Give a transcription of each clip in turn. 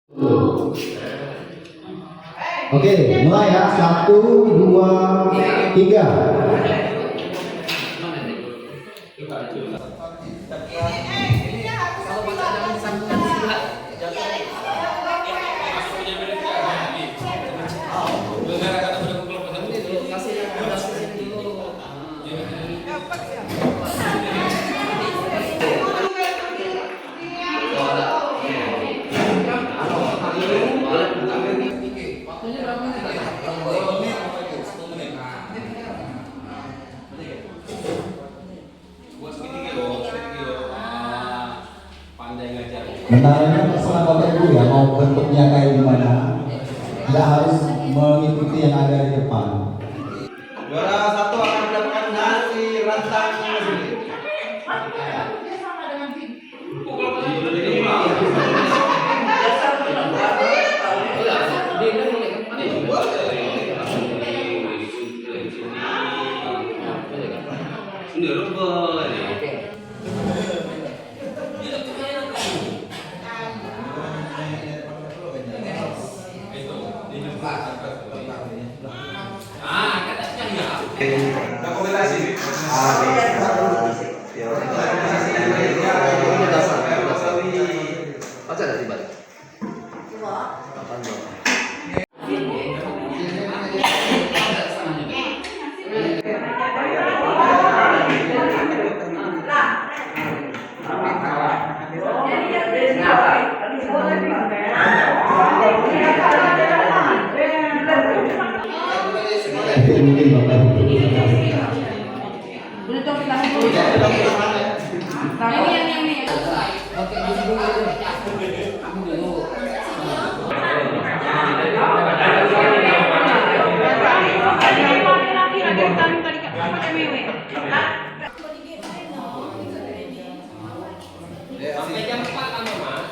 Oke, mulai ya. 1, 2, 3. Bentaranya terserah Bapak Ibu ya, mau bentuknya kayak gimana. Nggak harus mengikuti yang ada di depan. Juara 1 akan mendapatkan nasi rantang sendiri. Mungkin Bapak Ibu. Sampai jam 4 kan, Mas?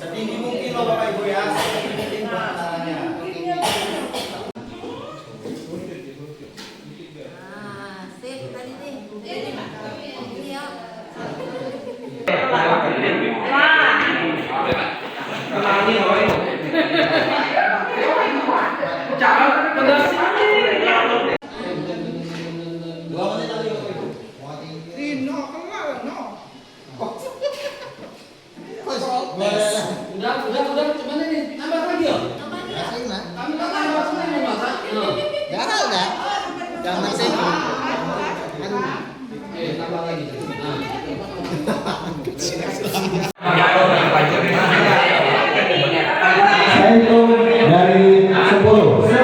Setinggi mungkin loh Bapak Ibu ya. Setinggi mungkin caranya. Udah, cuman ini nambah lagi ya? Kami tak tambah semuanya, Mas. Nggak tahu dah. Jangan sih. Tambah lagi. Saya hitung dari 10, 9,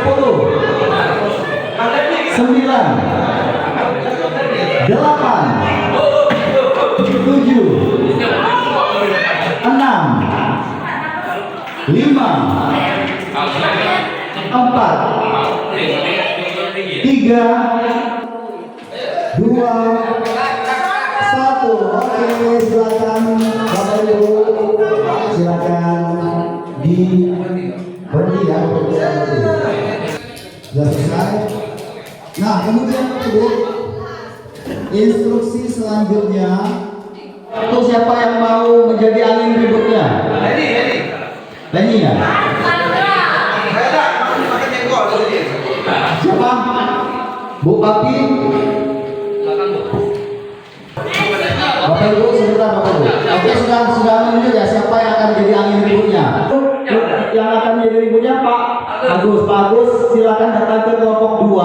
8, 7, 6, 5, 4, 3, 2, 1. Oke, silakan Bapak Ibu, silakan berhenti ya. Sudah selesai. Nah, kemudian Ibu, instruksi selanjutnya untuk siapa yang mau menjadi angin ributnya? Leni ya? Siapa? Bu Papi? Bapak Ibu, sebentar Bapak Ibu. Oke, sudah menunjuk ya siapa yang akan menjadi angin ributnya? Yang akan menjadi ributnya Pak Agus. Pak Agus, silakan datang ke kelompok 2.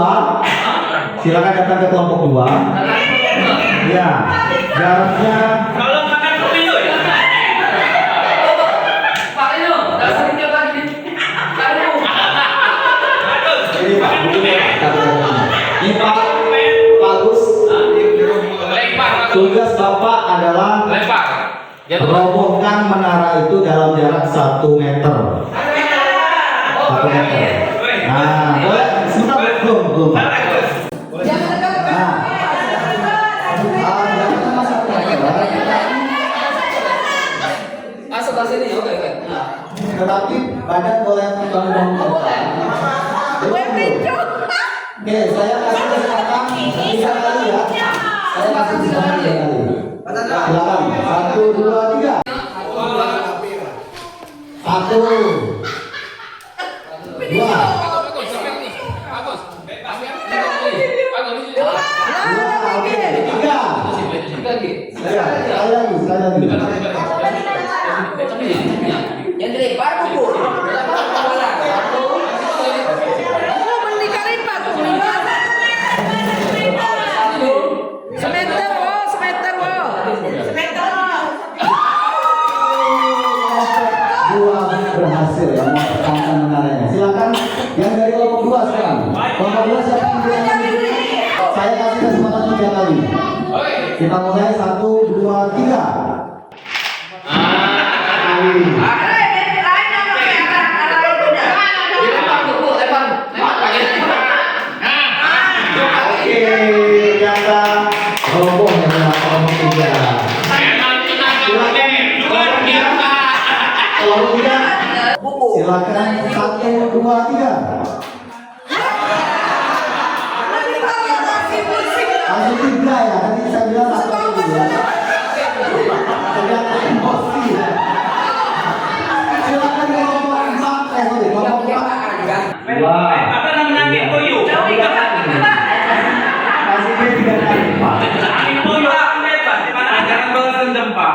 Silakan datang ke kelompok 2. Ya, jaraknya. Kalau makan kopi itu ya. Pak Ino, dasar ini lagi. Ini Pak, ini Pak Agus. Tugas Bapak adalah Lempar. robohkan menara itu dalam jarak 1 meter. 1 meter. Nah, boleh. Sebentar, belum. Nah, Sebelah sini, oke. tetapi badan boleh terbang. Oke, saya kasih kesempatan 3 kali ya. Saya kasih kesempatan 3 kali. Silakan. 1, 2, 3. 1, 2, 3. Sekali lagi. Yang dilempar buku. Oh, mendikarin Pak. Semeter, oh, semeter, oh. Dua berhasil ya mempertahankan menaranya. Silakan yang dari kelompok 2 sekarang. Kelompok 2 siapa yang bilang ini? Saya kasih kesempatan 3 kali. Kita mulai 1, 2, 3. Oke, ternyata roboh ya kelompok 3. Kelompok 3. Silakan 1, 2, 3. Langsung 3 ya, tadi saya bilang 1 dulu ya. Ternyata emosi ya. Silakan kelompok 4, kelompok 4. Wah. Apa namanya koyo? Kasih dia 3 kali Pak. Angin koyo bebas, di mana jangan balas dendam Pak.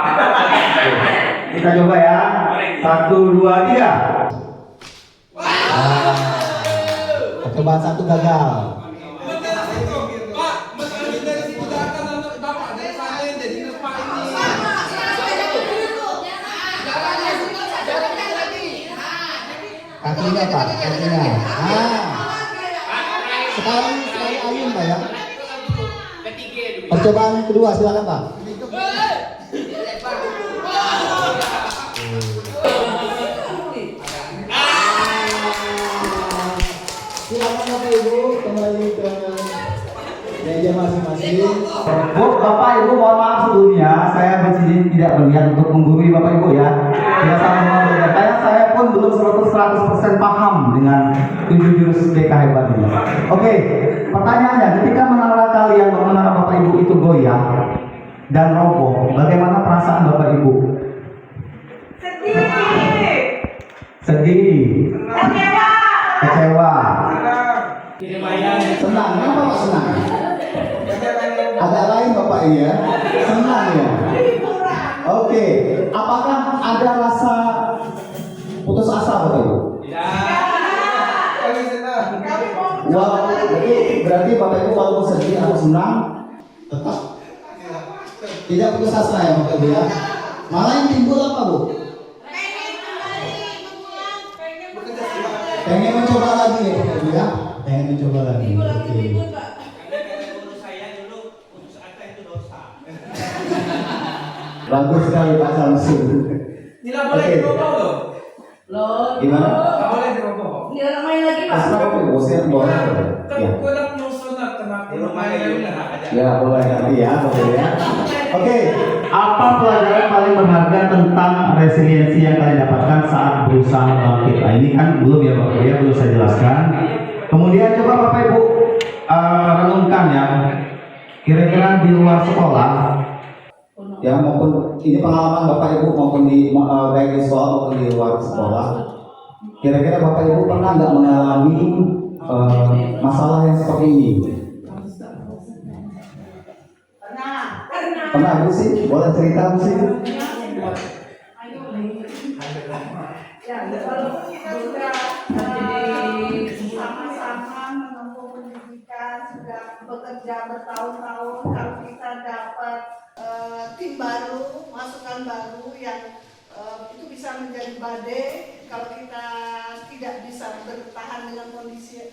Kita coba ya. 1, 2, 3. Percobaan 1 gagal. Kakinya Pak, kakinya. Sekarang sekali ayun Pak ya. Percobaan kedua silakan Pak. Silakan Bapak Ibu kembali ke meja masing-masing. Bu, Bapak Ibu mohon maaf sebelumnya saya di sini tidak berniat untuk menggurui Bapak Ibu ya. Tidak sama belajar. Saya pun belum 100% paham dengan 7 jurus BK hebat ini. Oke, pertanyaannya ketika menara Bapak Ibu itu goyah dan roboh, bagaimana perasaan Bapak Ibu? Sedih. Kecewa. Senang. Kenapa Pak senang? Ada lain Bapak ya? Senang ya? Oke. Apakah ada rasa putus asa Bapak Ibu? Wah, berarti Bapak Ibu walaupun sedih atau senang tetap tidak putus asa ya Bapak Ibu ya? Malah yang timbul apa Bu? Pengen mencoba lagi ya Bapak Ibu ya? Pengen mencoba lagi. Oke. Bagus sekali Pak Samsul. Tidak boleh dirokok loh. Loh. Gimana? Tidak boleh dirokok. Ini orang main lagi Pak. Terserah Bapak Ibu, saya boleh. Ya. Kurang musuh kenapa lumayan aja. Ya boleh nanti ya Bapak Ibu ya. Oke, apa pelajaran paling berharga tentang resiliensi yang kalian dapatkan saat berusaha bangkit? Nah, ini kan belum ya Bapak Ibu ya, belum saya jelaskan. Kemudian coba Bapak Ibu renungkan ya, kira-kira di luar sekolah ya maupun ini pengalaman Bapak Ibu maupun di baik di sekolah maupun di luar sekolah, kira-kira Bapak Ibu pernah nggak mengalami masalah yang seperti ini? Pernah Bu sih? Boleh cerita Bu sih? Ya, kalau kita sudah sama-sama menempuh pendidikan, sudah bekerja bertahun-tahun, kalau kita dapat tim baru, masukan baru yang itu bisa menjadi badai. Kalau kita tidak bisa bertahan dengan kondisi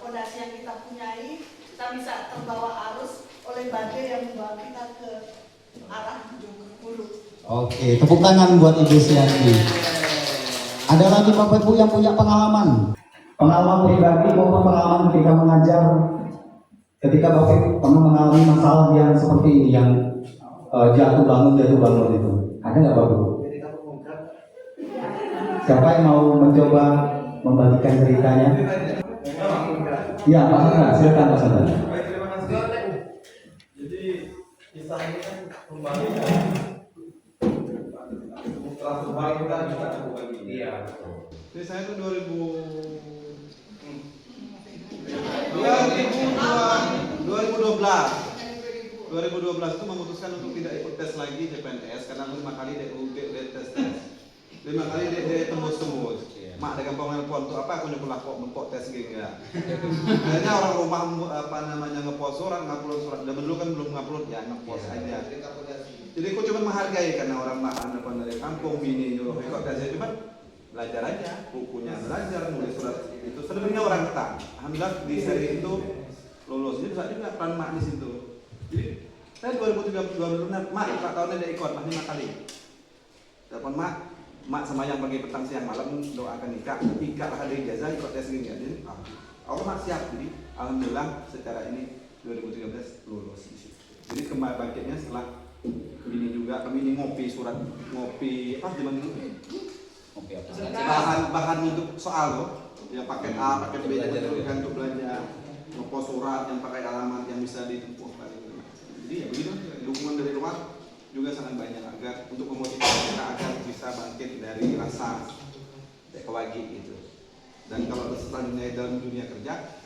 fondasi yang kita punyai, kita bisa terbawa arus oleh badai yang membawa kita ke arah hulu. Oke, tepuk tangan buat Ibu Sianti. Ada lagi Bapak Ibu yang punya pengalaman pribadi maupun pengalaman ketika mengajar, ketika Bapak Ibu pernah mengalami masalah yang seperti ini, yang jatuh bangun itu. Ada nggak Bapak Ibu? Siapa yang mau mencoba membagikan ceritanya? Ya Pak Sandra, silakan Pak Sandra. Jadi Kisah ini kan kembali setelah kembali kita juga berbagi. Iya. Jadi saya itu 2012 itu memutuskan untuk tidak ikut tes lagi CPNS karena 5 kali dia tes 5 kali dia tembus. Mak ada gampang nelpon tuh apa aku nyukulah kok mempok tes gengga. Akhirnya orang rumah ngepost surat, ngupload surat. Dan dulu kan belum ngupload ya, ngepost aja. Jadi aku cuma menghargai karena orang mak dari kampung bini juga ikut tesnya, cuma belajar aja, bukunya belajar, nulis surat itu. Selebihnya orang ketak. Alhamdulillah di seri itu lulus. Jadi saya juga peran mak di situ. Jadi saya 2013 mak 4 tahun dia ikut, 5 kali. Telepon mak sama yang pagi petang siang malam doakan nikah lah ada ijazah ikut tes gini. Jadi aku mak siap. Jadi alhamdulillah secara ini 2013 lulus di situ. Jadi kembali bangkitnya setelah ini juga kami ini ngopi apa zaman itu? Ngopi apa? Bahan untuk soal loh. Ya paket A, paket B kan untuk belanja. Ngepost surat yang pakai alamat yang bisa ditempuh. Jadi ya begitu, dukungan dari luar juga sangat banyak agar untuk memotivasi kita agar bisa bangkit dari rasa kewagi itu. Dan kalau selanjutnya dalam dunia kerja,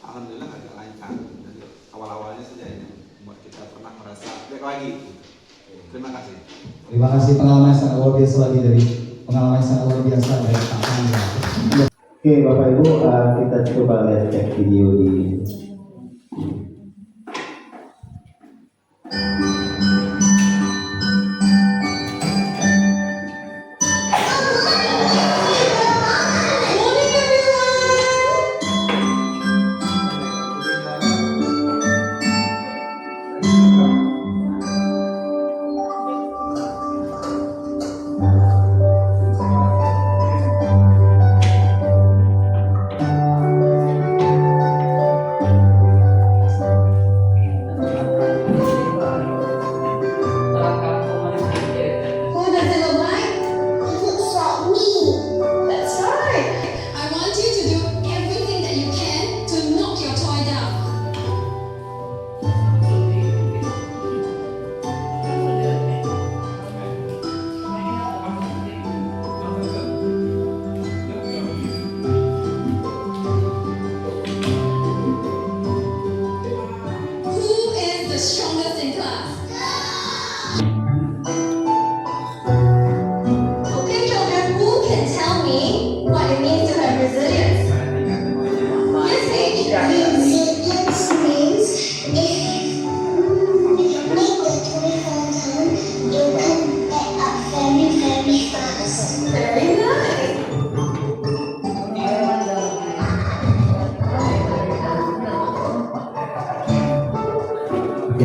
alhamdulillah agak lancar. Dari awal-awalnya saja ini membuat kita pernah merasa kewagi. Terima kasih. Terima kasih pengalaman yang sangat luar biasa lagi dari Pak Angga. Oke Bapak Ibu, kita coba lihat cek video di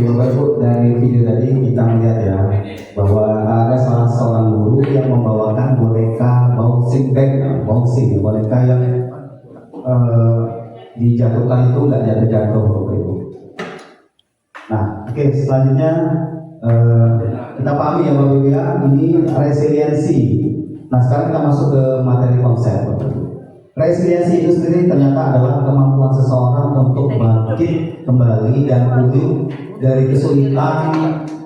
Bapak Ibu, dari video tadi kita melihat ya bahwa ada salah seorang guru yang membawakan boneka bouncing boneka yang dijatuhkan itu nggak jatuh Bapak Ibu. Nah, oke, selanjutnya kita pahami ya Bapak Ibu ya, ini resiliensi. Nah, sekarang kita masuk ke materi konsep. Resiliensi itu sendiri ternyata adalah kemampuan seseorang untuk bangkit kembali dan pulih dari kesulitan,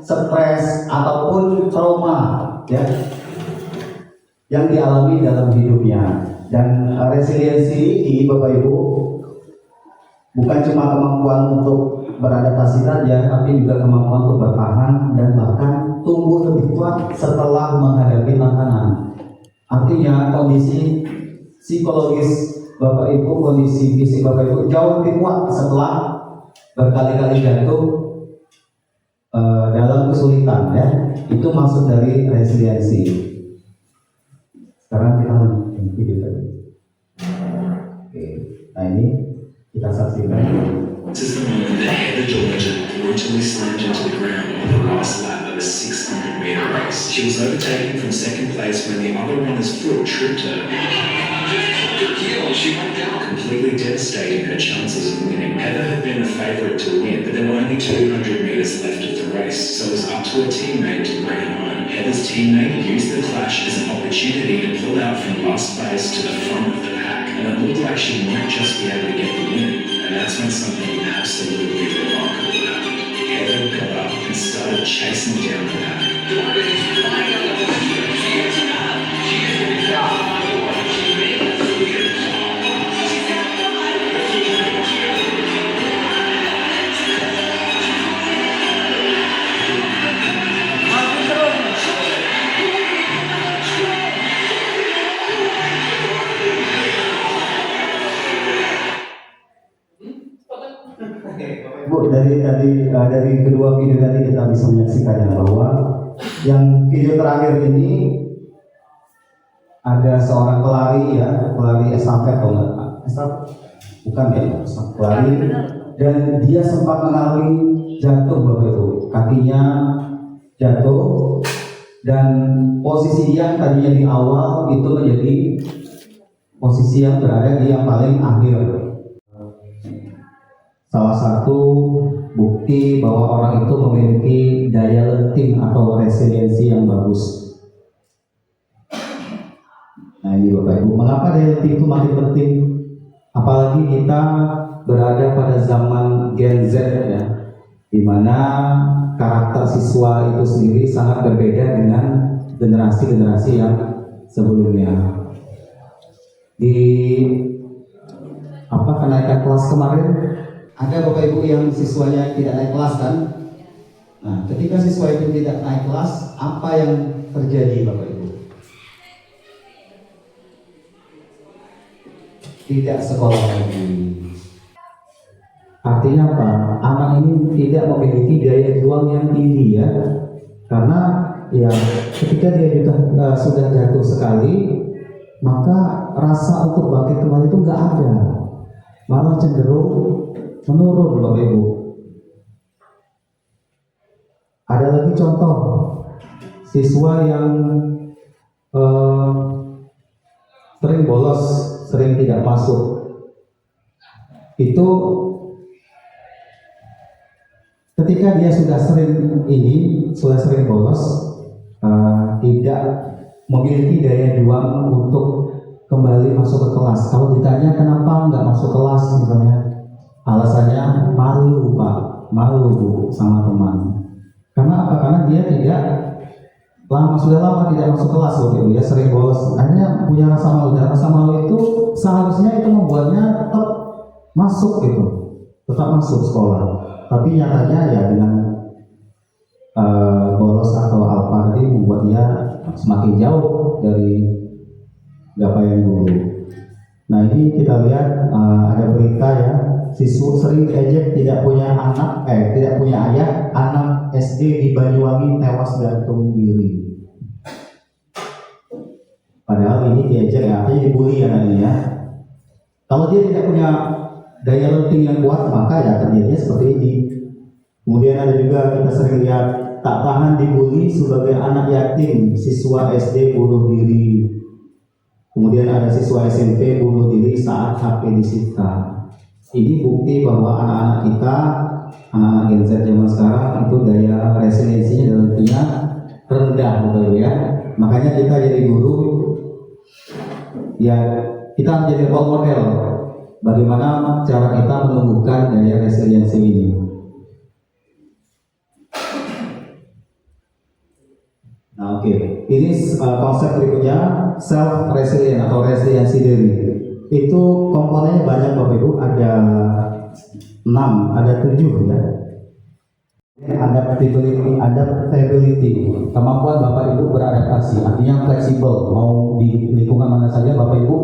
stres ataupun trauma ya yang dialami dalam hidupnya. Dan resiliensi ini Bapak Ibu bukan cuma kemampuan untuk beradaptasi saja, tapi juga kemampuan untuk bertahan dan bahkan tumbuh lebih kuat setelah menghadapi tantangan. Artinya kondisi psikologis Bapak Ibu, kondisi fisik Bapak Ibu jauh lebih kuat setelah berkali-kali jatuh dalam kesulitan ya. Itu maksud dari resiliensi. Sekarang kita lanjut video tadi. Oke, nah ini kita saksikan. This is the moment that Heather Georgia brutally slammed into the ground on the last lap of a 600-meter race. She was overtaken from second place when the other runner's foot tripped her. She went down, completely devastating her chances of winning. Heather had been the favourite to win, but there were only 200 metres left of the race, so it was up to her teammate to bring it home. Heather's teammate used the clash as an opportunity to pull out from last place to the front of the pack, and it looked like she might just be able to get the win. And that's when something absolutely remarkable happened. Heather got up and started started chasing down the pack. Bu, dari kedua video tadi kita bisa menyaksikan bahwa yang video terakhir ini ada seorang pelari pelari estafet atau enggak? Estafet? Bukan ya, pelari, dan dia sempat mengalami jatuh Bapak Ibu, kakinya jatuh dan posisi dia tadinya di awal itu menjadi posisi yang berada di yang paling akhir. Salah satu bukti bahwa orang itu memiliki daya lenting atau resiliensi yang bagus. Nah ini Bapak Ibu, mengapa daya lenting itu makin penting? Apalagi kita berada pada zaman Gen Z ya, di mana karakter siswa itu sendiri sangat berbeda dengan generasi-generasi yang sebelumnya. Di kenaikan kelas kemarin, ada Bapak Ibu yang siswanya tidak naik kelas kan? Nah, ketika siswa itu tidak naik kelas, apa yang terjadi Bapak Ibu? Tidak sekolah lagi. Artinya apa? Anak ini tidak memiliki daya juang yang tinggi ya. Karena ya ketika dia sudah jatuh sekali, maka rasa untuk bangkit kembali itu nggak ada. Malah cenderung menurun Bapak Ibu. Ada lagi contoh siswa yang sering bolos, sering tidak masuk. Itu ketika dia sudah sering bolos, tidak memiliki daya juang untuk kembali masuk ke kelas. Kalau ditanya kenapa nggak masuk kelas misalnya, alasannya malu Pak, malu Bu sama teman. Karena apa? Karena dia sudah lama tidak masuk kelas Bapak Ibu ya, sering bolos. Akhirnya punya rasa malu, dan rasa malu itu seharusnya itu membuatnya tetap masuk gitu, tetap masuk sekolah. Tapi nyatanya ya dengan bolos atau apa tadi membuat dia semakin jauh dari capaian dulu. Nah ini kita lihat ada berita ya, siswa sering diejek tidak punya ayah, anak SD di Banyuwangi tewas gantung diri. Padahal ini diejek ya, artinya dibully ya namanya. Kalau dia tidak punya daya lenting yang kuat, maka ya terjadinya seperti ini. Kemudian ada juga kita sering lihat tak tahan dibully sebagai anak yatim, siswa SD bunuh diri. Kemudian ada siswa SMP bunuh diri saat HP disita. Ini bukti bahwa anak-anak kita, anak-anak Gen Z zaman sekarang itu daya resiliensinya dan lentingnya rendah Bapak ya. Makanya kita jadi guru ya, kita menjadi role model bagaimana cara kita menumbuhkan daya resiliensi ini. Nah, oke. Ini konsep berikutnya, self resilient atau resiliensi diri. Itu komponennya banyak Bapak Ibu, ada 7 ya. Adaptability, kemampuan Bapak Ibu beradaptasi, artinya fleksibel, mau di lingkungan mana saja Bapak Ibu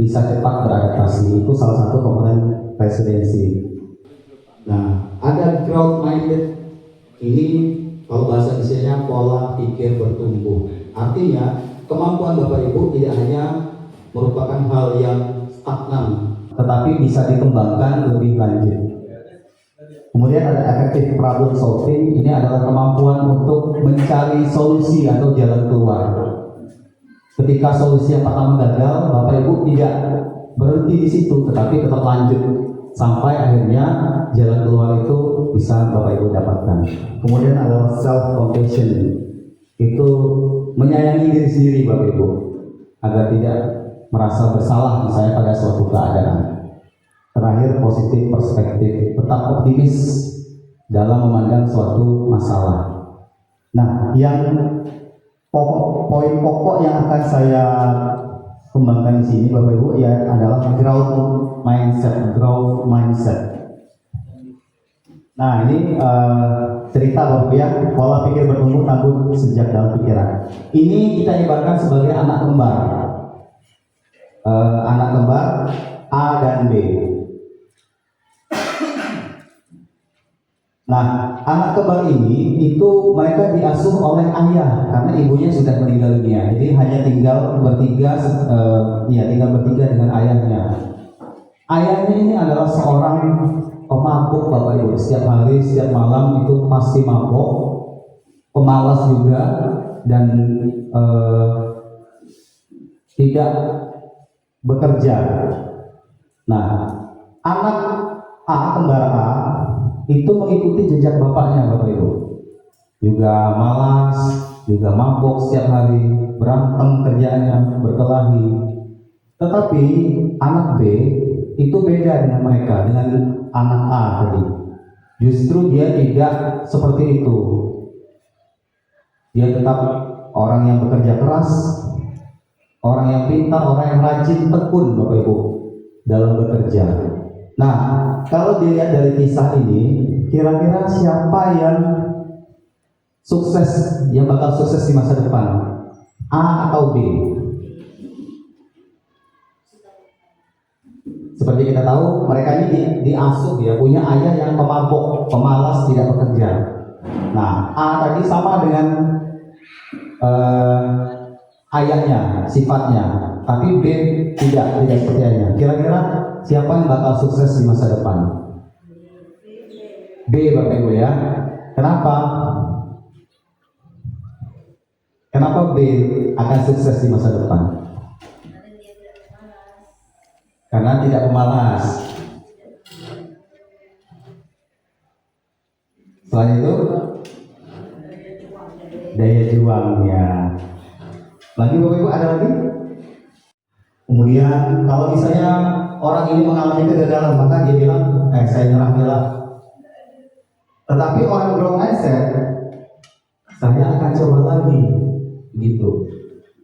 bisa cepat beradaptasi. Itu salah satu komponen resiliensi. Nah, ada growth minded. Ini kalau bahasa Indonesia pola pikir bertumbuh. Artinya kemampuan Bapak Ibu tidak hanya merupakan hal yang stagnan, tetapi bisa dikembangkan lebih lanjut. Kemudian ada effective problem solving. Ini adalah kemampuan untuk mencari solusi atau jalan keluar. Ketika solusi yang pertama gagal, Bapak Ibu tidak berhenti di situ, tetapi tetap lanjut sampai akhirnya jalan keluar itu bisa Bapak Ibu dapatkan. Kemudian ada self compassion, itu menyayangi diri sendiri Bapak Ibu agar tidak merasa bersalah misalnya pada suatu keadaan. Terakhir, positif perspektif, tetap optimis dalam memandang suatu masalah. Nah, yang poin pokok yang akan saya kembangkan di sini Bapak Ibu ya adalah growth mindset. Nah, ini cerita Bapak Ibu ya, pola pikir bertumbuh tumbuh sejak dalam pikiran. Ini kita ibaratkan sebagai anak kembar. Anak kembar A dan B. Nah, anak kembar ini itu mereka diasuh oleh ayah karena ibunya sudah meninggal dunia. Jadi hanya tinggal bertiga dengan ayahnya. Ayahnya ini adalah seorang pemabuk Bapak Ibu. Setiap hari, setiap malam itu pasti mabuk, pemalas juga dan tidak bekerja. Nah, anak A, kembar A itu mengikuti jejak bapaknya Bapak Ibu. Juga malas, juga mabuk setiap hari, berantem kerjaannya, berkelahi. Tetapi anak B itu beda dengan mereka, dengan anak A tadi. Justru dia tidak seperti itu. Dia tetap orang yang bekerja keras, orang yang pintar, orang yang rajin, tekun Bapak Ibu dalam bekerja. Nah, kalau dilihat dari kisah ini, kira-kira siapa yang sukses, yang bakal sukses di masa depan? A atau B? Seperti kita tahu, mereka ini diasuh ya, punya ayah yang pemabuk, pemalas, tidak bekerja. Nah, A tadi sama dengan ayahnya, sifatnya, tapi B tidak seperti ayahnya. Kira-kira siapa yang bakal sukses di masa depan? B Bapak Ibu ya. Kenapa? Kenapa B akan sukses di masa depan? Karena tidak pemalas. Selain itu, daya juangnya. Lagi Bapak Ibu ada lagi? Kemudian kalau misalnya orang ini mengalami kegagalan, maka dia bilang, saya nyerah. Tetapi orang growth mindset, saya akan coba lagi, gitu.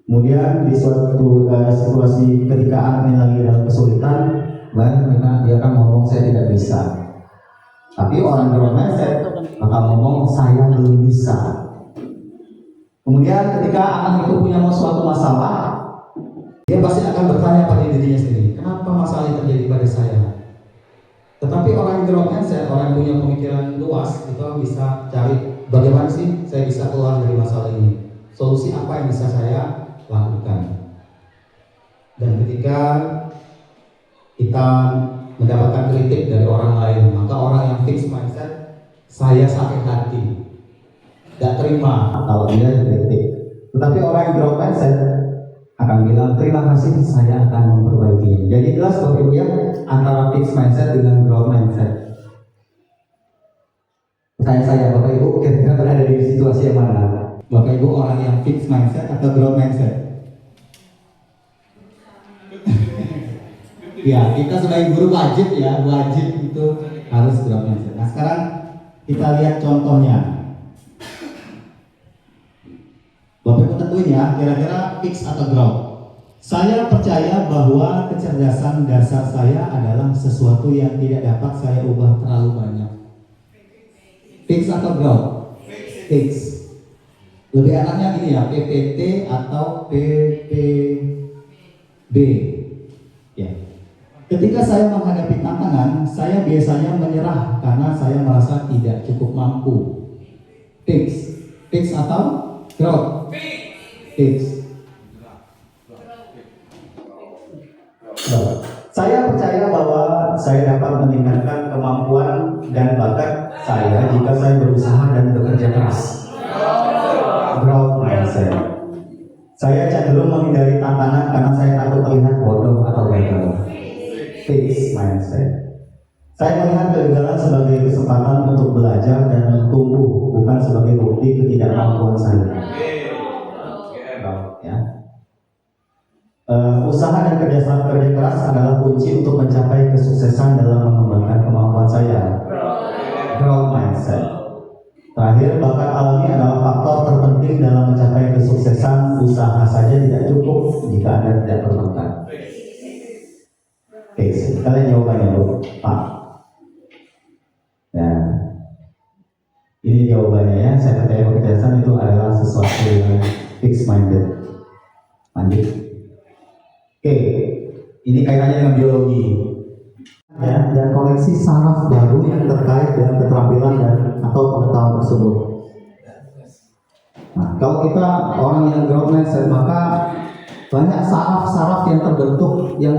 Kemudian di suatu situasi ketika ini lagi dalam kesulitan, dia akan ngomong saya tidak bisa. Tapi orang growth mindset akan ngomong saya belum bisa. Kemudian ketika anak itu punya suatu masalah, dia pasti akan bertanya pada dirinya sendiri, kenapa masalah ini terjadi pada saya? Tetapi orang yang growth mindset, orang yang punya pemikiran luas, itu bisa cari bagaimana sih saya bisa keluar dari masalah ini, solusi apa yang bisa saya lakukan. Dan ketika kita mendapatkan kritik dari orang lain, maka orang yang fixed mindset, saya sakit hati, tidak terima kalau dia dikritik. Tetapi orang yang growth mindset akan bilang terima kasih, saya akan memperbaiki. Jadi jelas Bapak Ibu ya, antara fixed mindset dengan growth mindset. Pertanyaan saya, Bapak Ibu kira-kira berada di situasi yang mana? Bapak Ibu orang yang fixed mindset atau growth mindset? Ya, kita sebagai guru wajib itu harus growth mindset. Nah sekarang kita lihat contohnya. Bapak Ibu tentuin ya, kira-kira fix atau growth. Saya percaya bahwa kecerdasan dasar saya adalah sesuatu yang tidak dapat saya ubah terlalu banyak. Fix atau growth? Fix. Lebih enaknya gini ya, PPT atau PPB. Ya. Ketika saya menghadapi tantangan, saya biasanya menyerah karena saya merasa tidak cukup mampu. Fix. Fix atau growth? Fix. Saya percaya bahwa saya dapat meningkatkan kemampuan dan bakat saya jika saya berusaha dan bekerja keras. Growth mindset. Saya cenderung menghindari tantangan karena saya takut terlihat bodoh atau gagal. Fixed mindset. Saya melihat kegagalan sebagai kesempatan untuk belajar dan tumbuh, bukan sebagai bukti ketidakmampuan saya. Ya. Usaha dan kerja keras adalah kunci untuk mencapai kesuksesan dalam mengembangkan kemampuan saya. Growth mindset. Terakhir, bakat alami adalah faktor penting dalam mencapai kesuksesan usaha saja tidak cukup jika Anda tidak berbakat. Oke, kalian jawabannya Bu, Pak. Ya, ini jawabannya ya. Saya percaya kecerdasan itu adalah sesuatu yang fixed minded. Lanjut. Oke, ini kaitannya dengan biologi. Ya, dan koleksi saraf baru yang terkait dengan keterampilan dan atau pengetahuan tersebut. Nah, kalau kita orang yang growth mindset, maka banyak saraf-saraf yang terbentuk yang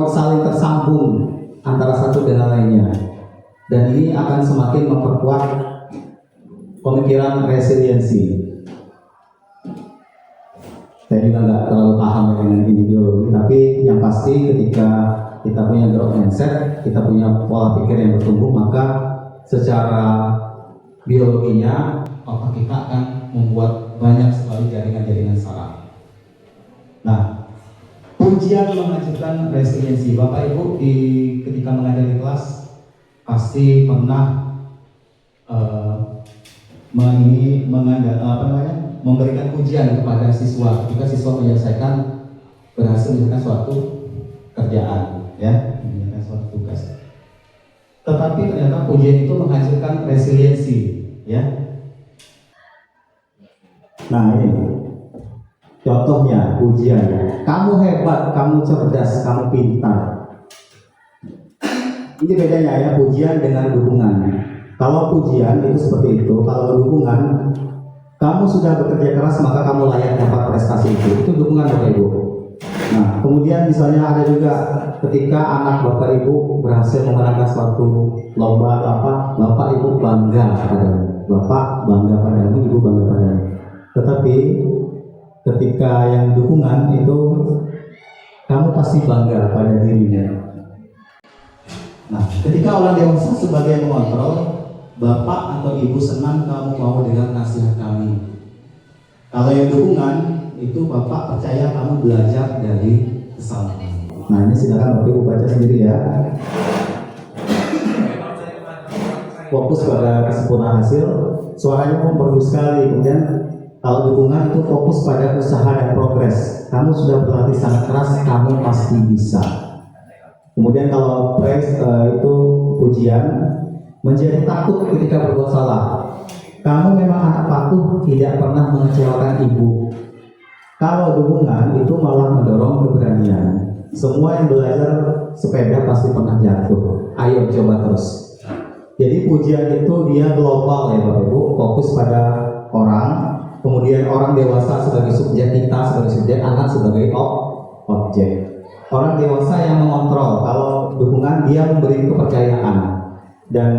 saling tersambung antara satu dengan lainnya, dan ini akan semakin memperkuat pemikiran resiliensi. Saya juga nggak terlalu paham dengan biologi, tapi yang pasti ketika kita punya growth mindset, kita punya pola pikir yang bertumbuh, maka secara biologinya otak kita akan membuat banyak sekali jaringan-jaringan saraf. Nah, ujian menghasilkan resiliensi. Bapak Ibu ketika mengajar di kelas pasti pernah memberikan ujian kepada siswa ketika siswa menyelesaikan berhasil menyelesaikan suatu kerjaan, ya, menyelesaikan suatu tugas. Tetapi ternyata ujian itu menghasilkan resiliensi, ya. Nah, ini contohnya ujian. Kamu hebat, kamu cerdas, kamu pintar. Ini bedanya ya, ujian dengan dukungan. Kalau ujian itu seperti itu, kalau dukungan, kamu sudah bekerja keras maka kamu layak dapat prestasi itu. Itu dukungan Bapak Ibu. Nah, kemudian misalnya ada juga ketika anak Bapak Ibu berhasil memenangkan suatu lomba atau apa, Bapak Ibu bangga padamu. Bapak bangga padamu, Ibu bangga padamu. Tetapi ketika yang dukungan itu kamu pasti bangga pada dirinya. Nah, ketika orang dewasa sebagai mengontrol, Bapak atau Ibu senang kamu mau dengan nasihat kami. Kalau yang dukungan itu Bapak percaya kamu belajar dari kesalahan. Nah, ini silakan Bapak Ibu baca sendiri ya. Fokus pada kesempurnaan hasil, suaranya memperlu sekali. Kemudian kalau dukungan itu fokus pada usaha dan progres. Kamu sudah berlatih sangat keras, kamu pasti bisa. Kemudian kalau praise itu pujian, menjadi takut ketika berbuat salah. Kamu memang anak patuh, tidak pernah mengecewakan ibu. Kalau dukungan itu malah mendorong keberanian. Semua yang belajar sepeda pasti pernah jatuh. Ayo coba terus. Jadi pujian itu dia global ya Bapak Ibu, fokus pada orang. Kemudian orang dewasa sebagai subjek, kita sebagai subjek, anak sebagai objek. Orang dewasa yang mengontrol. Kalau dukungan dia memberi kepercayaan. Dan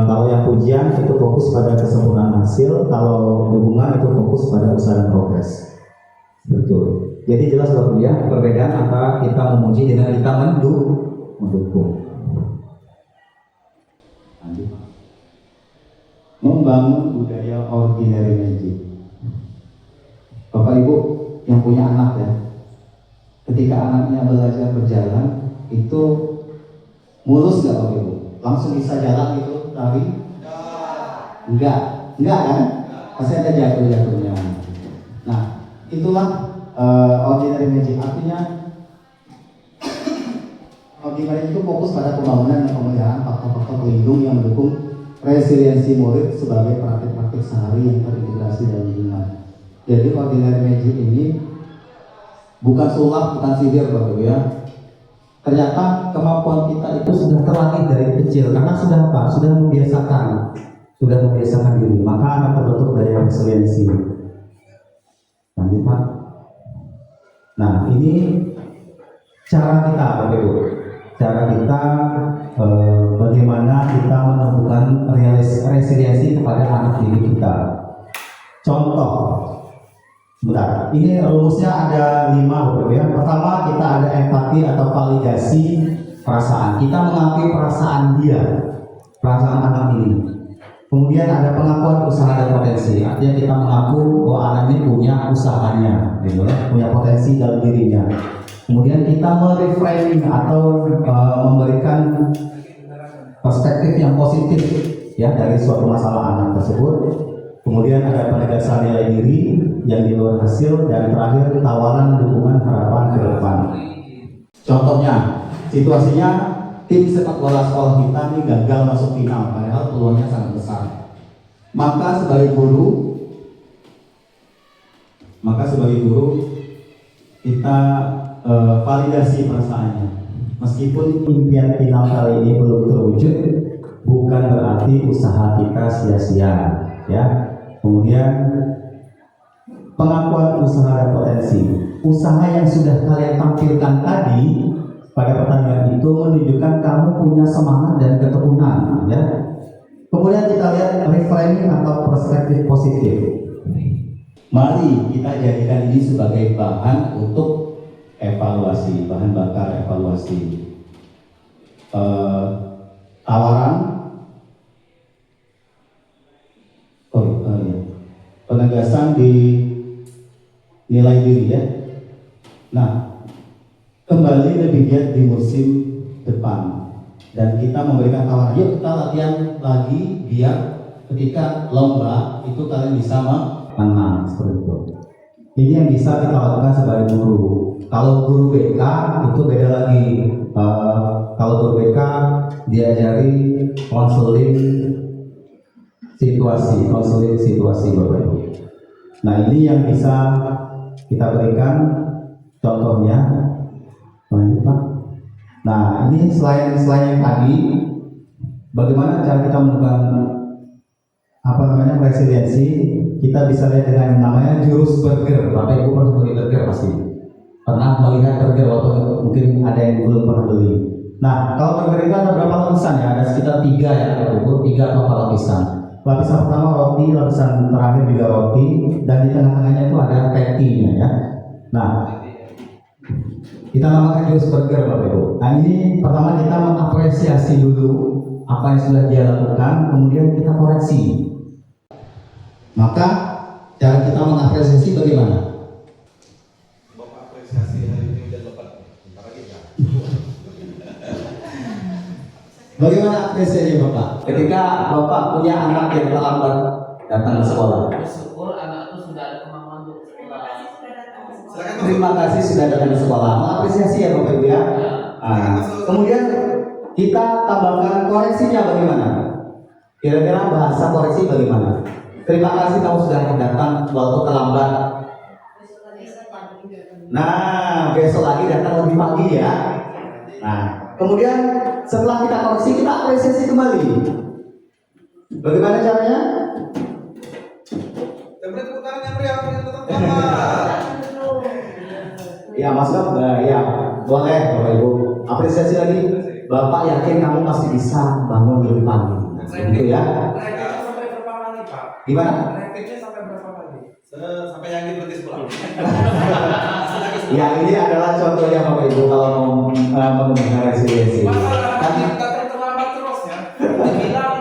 kalau yang pujian itu fokus pada kesempurnaan hasil, kalau dukungan itu fokus pada usaha dan progres. Betul. Jadi jelas Bapak ya, perbedaan antara kita memuji dengan kita mendukung. Lanjut. Membangun budaya ordinary magic. Bapak Ibu yang punya anak ya, ketika anaknya belajar berjalan itu mulus nggak Bapak Ibu? Langsung bisa jalan gitu lari? Enggak kan? Pasti ada jatuhnya. Nah, itulah ordinary magic. Artinya ordinary itu fokus pada pembangunan dan pemeliharaan faktor-faktor pelindung yang mendukung resiliensi murid sebagai praktik-praktik sehari yang terintegrasi dalam lingkungan. Jadi ordinary magic ini bukan sulap, bukan sihir Bapak Ibu ya. Ternyata kemampuan kita itu sudah terlatih dari kecil karena sudah apa? Sudah membiasakan diri. Maka akan terbentuk daya resiliensi. Lanjut Pak. Nah, ini cara kita Bapak Ibu. Cara kita bagaimana kita menemukan resiliensi kepada anak didik kita. Contoh. Sebentar, ini rumusnya ada 5 Bapak ya. Pertama kita ada empati atau validasi perasaan. Kita mengakui perasaan dia, perasaan anak ini. Kemudian ada pengakuan usaha dan potensi. Artinya kita mengaku bahwa anak ini punya usahanya, gitu ya, punya potensi dalam dirinya. Kemudian kita mereframing atau memberikan perspektif yang positif ya dari suatu masalah anak tersebut. Kemudian ada penegasan nilai diri yang di luar hasil, dan terakhir tawaran dukungan harapan ke depan. Contohnya, situasinya tim sepak bola sekolah kita ini gagal masuk final, padahal peluangnya sangat besar. Maka sebagai guru kita validasi perasaannya. Meskipun impian final kali ini belum terwujud, bukan berarti usaha kita sia-sia, ya. Kemudian pengakuan usaha dan potensi. Usaha yang sudah kalian tampilkan tadi pada pertandingan itu menunjukkan kamu punya semangat dan ketekunan, ya. Kemudian kita lihat reframing atau perspektif positif. Mari kita jadikan ini sebagai bahan untuk evaluasi, bahan bakar evaluasi. Tawaran, penegasan di nilai diri, ya. Nah, kembali lebih giat di musim depan, dan kita memberikan tawaran, yuk kita latihan lagi biar ketika lomba itu kalian bisa menang, seperti itu. Ini yang bisa kita lakukan sebagai guru. Kalau guru BK itu beda lagi. Kalau guru BK diajari konseling situasi Bapak Ibu. Nah, ini yang bisa kita berikan contohnya. Pak. Nah, ini selain yang tadi, bagaimana cara kita menentukan resiliensi? Kita bisa lihat dengan namanya jurus burger. Bapak Ibu pernah beli burger pasti. Pernah melihat burger, walaupun mungkin ada yang belum pernah beli. Nah, kalau burger itu ada berapa lapisan, ya? Ada sekitar 3, ya, Bapak Ibu, 3 atau 4 lapisan. Lapisan pertama roti, lapisan terakhir juga roti, dan di tengah-tengahnya itu ada patty-nya, ya. Nah, kita namakan jurus burger, Bapak Ibu. Nah, ini pertama kita mengapresiasi dulu apa yang sudah dia lakukan, kemudian kita koreksi. Maka cara kita mengapresiasi bagaimana? Bapak apresiasi hari ini udah lepas. Bentar lagi ya. Bagaimana apresiasi Bapak? Ketika Bapak punya anak yang terlambat datang ke sekolah. Bersyukur anak itu sudah ada kemampuan untuk sekolah. Terima kasih sudah datang ke sekolah. Mengapresiasi ya Bapak Ibu, ya. Nah, kemudian kita tambahkan koreksinya bagaimana? Kira-kira bahasa koreksi bagaimana? Terima kasih kamu sudah datang waktu terlambat. Nah, besok lagi datang lebih pagi, ya. Nah, kemudian setelah kita koreksi, kita apresiasi kembali. Bagaimana caranya? Beri tepuk tangan yang meriah untuk tetap Ya, masuk. Ya, boleh Bapak Ibu. Apresiasi lagi. Bapak yakin kamu pasti bisa bangun lebih pagi. Gitu, ya. Sampai berapa kali, Pak? Gimana? Rapidnya sampai berapa kali? Sampai yakin berarti sekolah. Ya, ini adalah contohnya Bapak Ibu kalau mau menggunakan resiliensi. Masalah datang terlambat terus, ya. Dibilang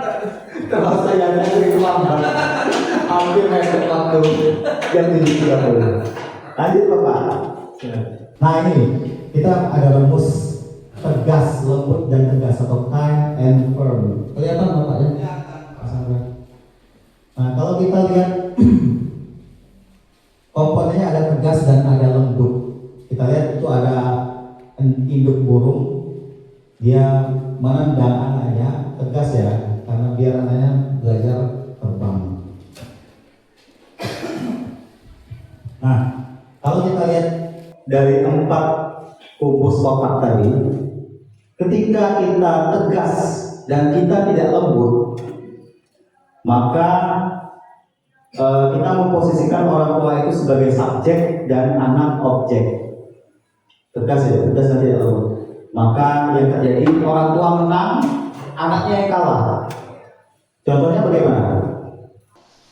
Terus saya dari terlambat, hampir mepet waktu jam 7.30. Lanjut Bapak. Nah, ini kita ada rumus tegas, lembut dan tegas, atau kind and firm. Kelihatan Bapak, ya? Nah, kalau kita lihat komponennya ada tegas dan ada lembut. Kita lihat itu ada induk burung, dia menendang anaknya, tegas ya, karena biar anaknya belajar terbang. Nah, kalau kita lihat dari 4 kubus kotak tadi, ketika kita tegas dan kita tidak lembut, maka kita memposisikan orang tua itu sebagai subjek dan anak objek. Tegas ya, tegas dan tidak lembut. Maka yang terjadi, orang tua menang, anaknya yang kalah. Contohnya bagaimana?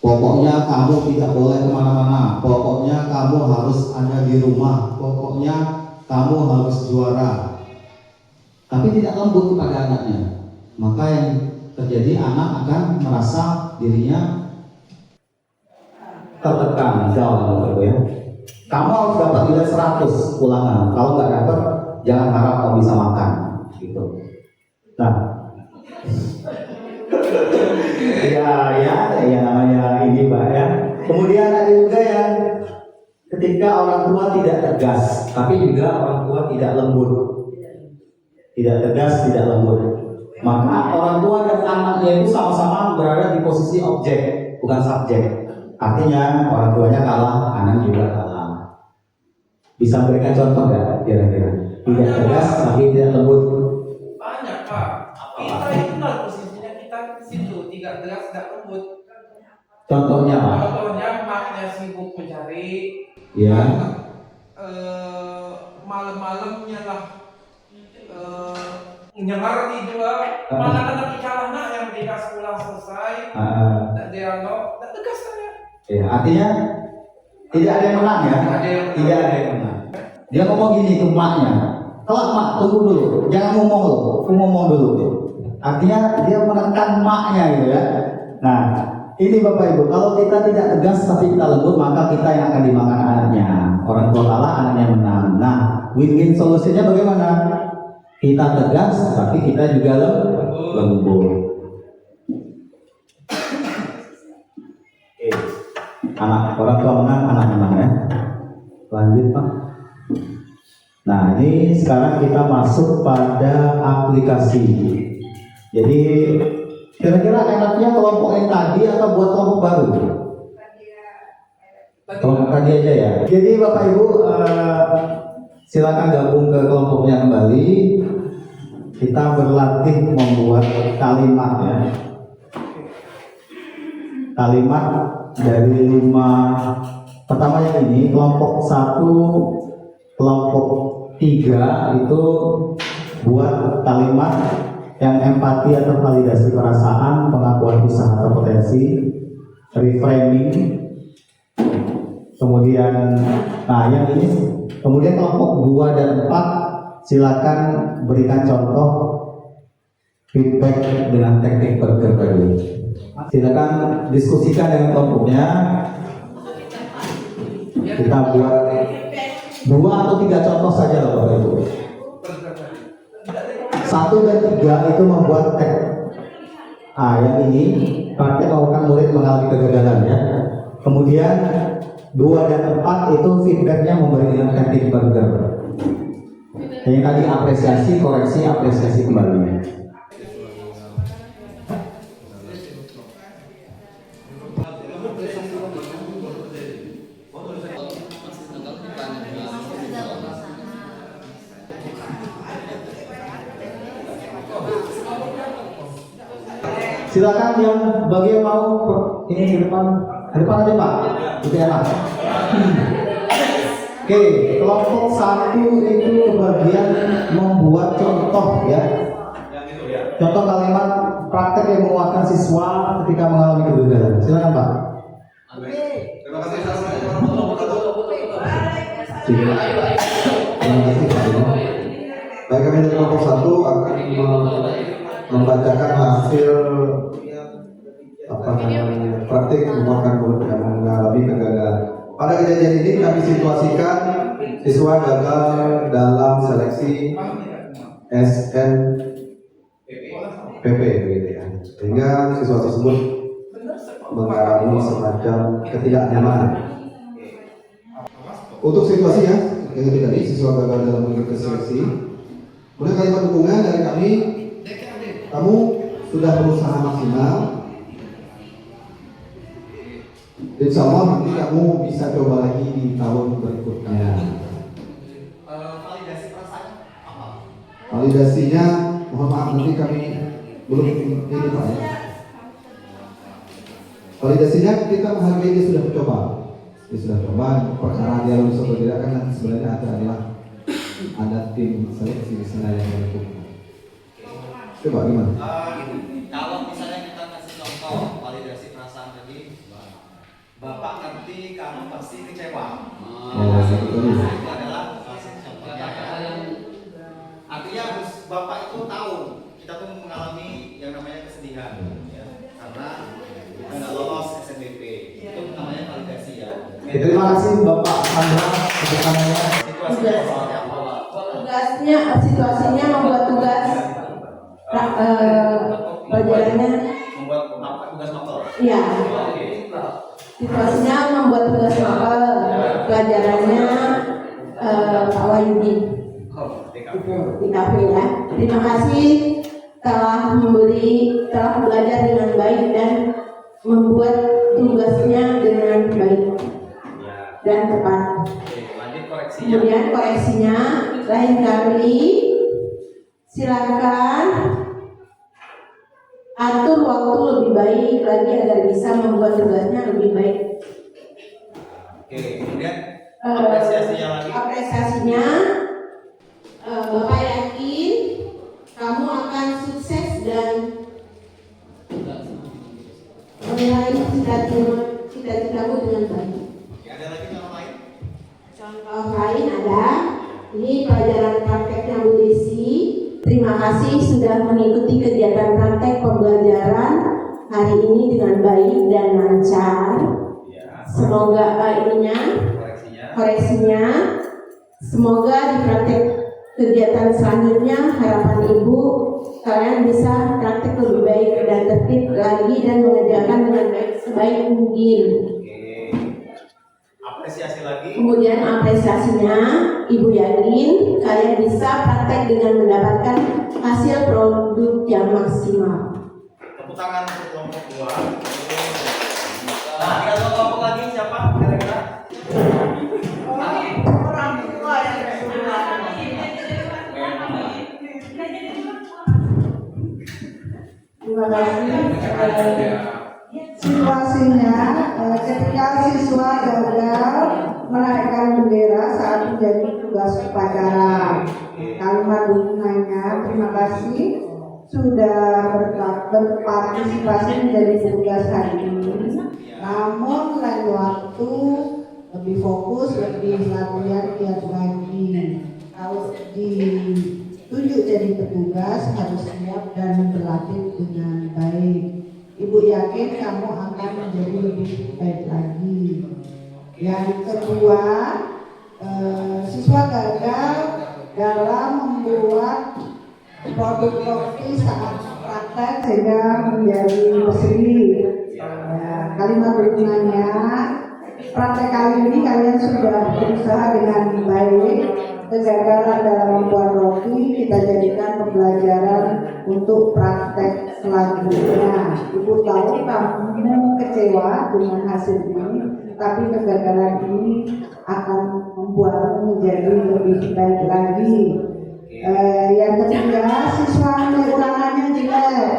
Pokoknya kamu tidak boleh kemana-mana. Pokoknya kamu harus ada di rumah. Pokoknya kamu harus juara. Tapi tidak lembut kepada anaknya. Maka yang terjadi, anak akan merasa dirinya tertekan, down, gitu ya. Kamu harus dapat nilai 100 ulangan. Kalau nggak dapat, jangan harap kamu bisa makan, gitu. Nah, ya namanya ini ketika orang tua tidak tegas, tapi juga orang tua tidak lembut. Tidak tegas, tidak lembut. Maka orang tua dan anaknya itu sama-sama berada di posisi objek, bukan subjek. Artinya orang tuanya kalah, anak juga kalah. Bisa berikan contoh nggak kira-kira? Tidak tegas tapi tidak lembut. Banyak Pak. Kita itulah posisinya kita di situ, tidak tegas, tidak lembut. Contohnya Pak? Contohnya maknya sibuk mencari. Ya. Malam-malamnya lah nyemarti juga. Mana anak ikan anak yang tidak sekolah selesai, tidak dialog, tidak tegas saja. Ya, artinya tidak ada yang menang ya? Tidak ada yang menang. Dia ngomong gini ke emaknya, kelak mak tunggu dulu, jangan ngomong loh, aku ngomong dulu. Artinya dia menekan emaknya gitu ya. Nah, ini Bapak Ibu, kalau kita tidak tegas tapi kita lembut, maka kita yang akan dimakan anaknya. Orang tua kalah, anaknya menang. Nah, win-win solusinya bagaimana? Kita tegas tapi kita juga lembut. Anak orang tua menang, anak menang ya. Lanjut Pak. Nah ini sekarang kita masuk pada aplikasi. Jadi kira-kira enaknya kelompok yang tadi atau buat kelompok baru? Kelompok tadi aja ya. Jadi Bapak Ibu silakan gabung ke kelompoknya kembali. Kita berlatih membuat kalimat ya. Kalimat dari 5 pertama yang ini kelompok 1, kelompok 3 itu buat kalimat yang empati atau validasi perasaan, pengakuan usaha atau potensi, reframing, kemudian nah yang ini, kemudian kelompok 2 dan 4 silakan berikan contoh feedback dengan teknik burger tadi. Silakan diskusikan dengan kelompoknya. Kita buat 2 atau 3 contoh saja loh Bapak Ibu. 1 dan 3 itu membuat yang ini praktek melakukan murid mengalami kegagalan ya. Kemudian 2 dan 4 itu feedbacknya memberikan teknik burger. Yang tadi apresiasi, koreksi, apresiasi kembali. Silakan yang bagi yang mau ini ke depan aja Pak, itu enak. Oke, kelompok 1 itu kebagian membuat contoh ya. Contoh kalimat praktek yang menguatkan siswa ketika mengalami kegagalan. Silakan Pak. Terima kasih. Assalamualaikum warahmatullahi wabarakatuh. Terima kasih Pak. Baik, kami dari kelompok 1 akan membacakan hasil praktik menguatkan murid yang mengalami kegagalan. Pada kejadian ini kami situasikan siswa gagal dalam seleksi SNPP begitu ya. Sehingga siswa tersebut mengalami semacam ketidaknyamanan. Untuk situasinya, yang tadi siswa gagal dalam mengikuti seleksi. Kemudian kalimat dukungan dari kami, kamu sudah berusaha maksimal. Insya Allah nanti kamu bisa coba lagi di tahun berikutnya. Validasi perasaan apa? Validasinya, mohon maaf nanti kami belum ini Pak ya. Validasinya kita menghargai dia sudah mencoba. Dia sudah coba, perkara dia lulus atau tidak kan nanti sebenarnya adalah ada tim seleksi misalnya yang menentukan. Coba gimana? Kalau misalnya kita kasih contoh validasi perasaan tadi, Bapak ngerti, kamu pasti kecewa. Itu adalah contohnya. Artinya harus Bapak itu tahu kita tuh mengalami yang namanya kesedihan, ya. Karena kita nggak lolos SNBP. Itu namanya validasi ya. Terima kasih Bapak Sandra keterangannya. Situasinya membuat tugas pelajarannya. Membuat tugas mapel. Iya. Situasinya membuat tugas mapel. pelajarannya Pak Wahyudi di kafe ya. Terima kasih telah belajar dengan baik dan membuat tugasnya dengan baik dan tepat. Lanjut koreksinya. Kemudian koreksinya, lain kali silakan atur waktu lebih baik lagi agar bisa membuat tugasnya lebih baik. Oke, kemudian apresiasinya lagi. Apresiasinya, Bapak yakin kamu akan sukses dan meraih cita-citamu dengan baik. Oke, ada lagi contoh lain? Contoh lain ada, ini pelajaran prakteknya Bu Desi. Terima kasih sudah mengikuti kegiatan praktek pembelajaran hari ini dengan baik dan lancar. Semoga koreksinya, semoga di praktek kegiatan selanjutnya harapan Ibu kalian bisa praktek lebih baik dan tertib lagi dan mengerjakan dengan baik sebaik mungkin. Apresiasi lagi. Kemudian apresiasinya, Ibu yakin kalian bisa praktek dengan mendapatkan hasil produk yang maksimal. Tepuk tangan untuk kelompok 2. Nah, tinggal kelompok lagi siapa? Kira-kira? Orang tua yang disuruh. Terima kasih. Situasinya ketika siswa gagal menaikkan bendera saat menjadi tugas upacara. Kalimat dukungannya, terima kasih sudah berpartisipasi menjadi tugas hari ini. Namun lain waktu lebih fokus, lebih latihan giat lagi. Kalau ditunjuk jadi petugas harus siap dan berlatih dengan baik. Ibu yakin kamu akan menjadi lebih baik lagi. Yang kedua, siswa gagal dalam membuat produk roti saat praktek sehingga menjadi bersih. Kalimat dukungannya, praktek kali ini kalian sudah berusaha dengan baik. Kegagalan dalam membuat roti kita jadikan pembelajaran untuk praktek selanjutnya. Ibu tahu kamu kecewa dengan hasil ini, tapi kegagalan ini akan membuatmu menjadi lebih baik lagi. Yang ketiga, siswa ulangannya jelek.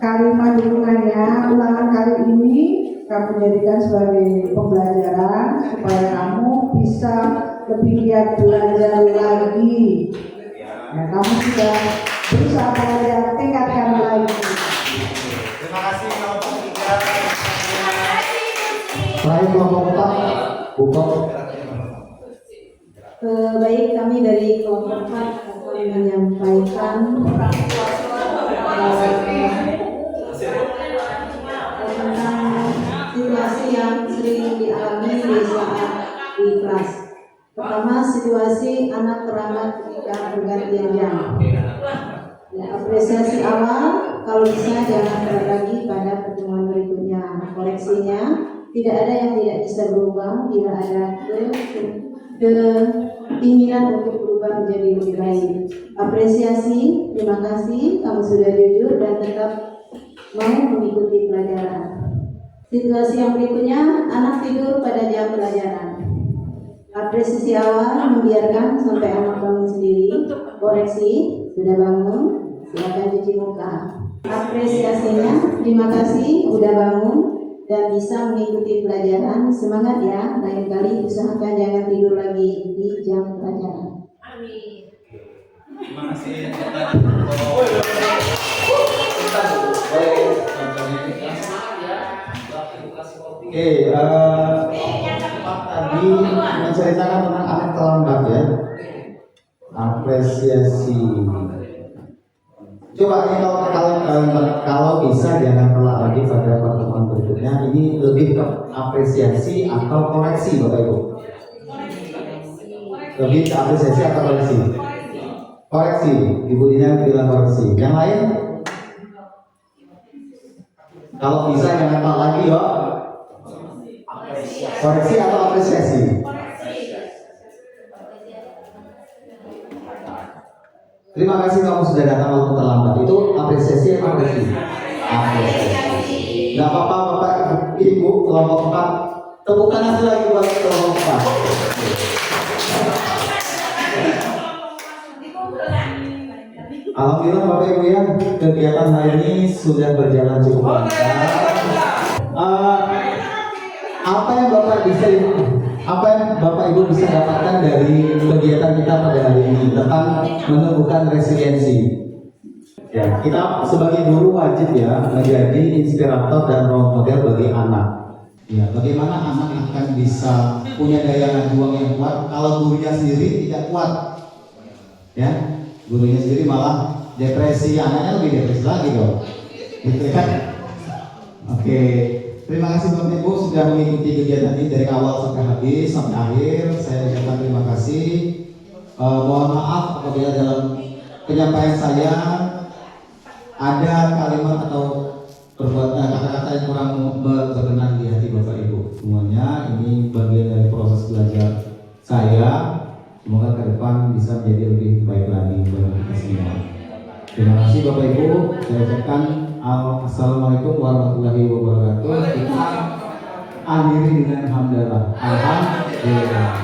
Kalimat dukungannya, ulangan kali ini kamu jadikan sebagai pembelajaran supaya kamu bisa lebih giat belajar lagi. Kamu sudah berusaha belajar, tingkatkan lagi. Terima kasih kelompok 3. Terakhir kelompok 4, Bukok. Baik, kami dari kelompok 4 akan menyampaikan tentang situasi yang sering dialami di saat di kelas. Pertama, situasi anak terlambat ketika pergantian jam. Apresiasi awal, kalau bisa jangan telat lagi pada pertemuan berikutnya. Koreksinya, tidak ada yang tidak bisa berubah bila ada keinginan untuk berubah menjadi lebih baik. Apresiasi, terima kasih kamu sudah jujur dan tetap mau mengikuti pelajaran. Situasi yang berikutnya, anak tidur pada jam pelajaran. Apresiasi awal, membiarkan sampai anak bangun sendiri. Koreksi, sudah bangun, silakan cuci muka. Apresiasinya, terima kasih udah bangun dan bisa mengikuti pelajaran. Semangat ya, lain kali usahakan jangan tidur lagi di jam pelajaran. Amin. Terima kasih. Oke, tadi menceritakan tentang anak terlambat ya. Apresiasi. Coba ini kalau bisa jangan telat lagi pada pertemuan berikutnya. Ini lebih ke apresiasi atau koreksi, Bapak Ibu? Lebih ke apresiasi atau koreksi? Koreksi. Ibu Dina bilang koreksi. Yang lain? Kalau bisa jangan Pak lagi ya. Koreksi atau apresiasi? Terima kasih kamu sudah datang walaupun terlambat. Itu apresiasi atau apresiasi? Apresiasi. Gak apa-apa Bapak Ibu kelompok 4. Tepuk tangan lagi buat kelompok 4. Alhamdulillah Bapak Ibu ya, kegiatan hari ini sudah berjalan cukup lancar. Apa yang Bapak Ibu bisa dapatkan dari kegiatan kita pada hari ini tentang menumbuhkan resiliensi? Ya, kita sebagai guru wajib ya menjadi inspirator dan role model bagi anak. Ya, bagaimana anak akan bisa punya daya juang yang kuat kalau gurunya sendiri tidak kuat? Ya, gurunya sendiri malah depresi, anaknya lebih depresi lagi dong. Gitu kan? Oke. Terima kasih Bapak Ibu sudah mengikuti kegiatan ini dari awal sampai habis sampai akhir. Saya ucapkan terima kasih. Mohon maaf apabila dalam penyampaian saya ada kalimat atau perbuatan kata-kata yang kurang berkenan di hati Bapak Ibu. Semuanya ini bagian dari proses belajar saya. Semoga ke depan bisa menjadi lebih baik lagi bagi kita semua. Terima kasih Bapak Ibu. Saya ucapkan Assalamualaikum warahmatullahi wabarakatuh. Kita akhiri dengan hamdalah. Alhamdulillah.